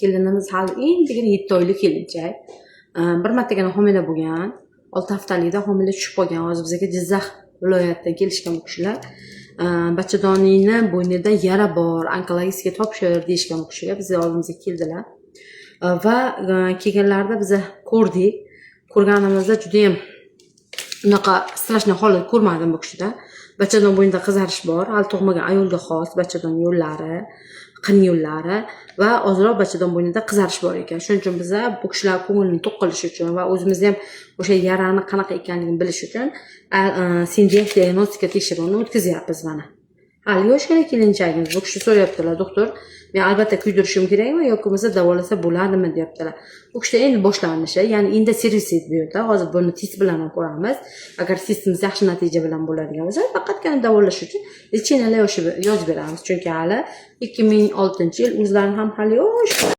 Kelinimiz hali endigina 7 oylik kelinchak. Bir martagina homila bo'lgan. 6 haftalikda homila tushib qolgan. Hozir bizga Jizzax viloyatidan kelishgan bu kishilar. Bachadonning bo'ynida yara bor, onkologistga topshir deyishgan bu kishilar bizning oldimizga keldilar. Va kelganlarida biz ko'rdik. Ko'rganimizda juda ham unaqa strashniy holat ko'rmadim bu kishida. Bachadon bo'ynida qizarish bor, hali tug'magan ayolga xos bachadon yo'llari, qin yo'llari va ozroq bachadon bo'ynida qizarish bor ekan. Shuning uchun biz bu kishilar ko'nglini to'q qilish uchun va o'zimizni ham o'sha yarani qanaqa ekanligini bilish uchun sindiyak diagnostika tekshiruvini o'tkazyapmiz mana. Hali yoshgina kelinchagimiz. Bu kishi so'rayaptilar, doktor, men albatta kuydirishim kerakmi yoki bo'lmasa davolasa bo'ladimi deyaptilar. Bu kishi endi boshlanishi, ya'ni endi servisit bu yerda. Hozir buni test bilan ham ko'ramiz. Agar testimiz yaxshi natija bilan bo'ladigan bo'lsa, faqatgina davolash uchun lecheniyalar yozib beramiz. Chunki hali 2006-yil o'zlari ham hali yosh.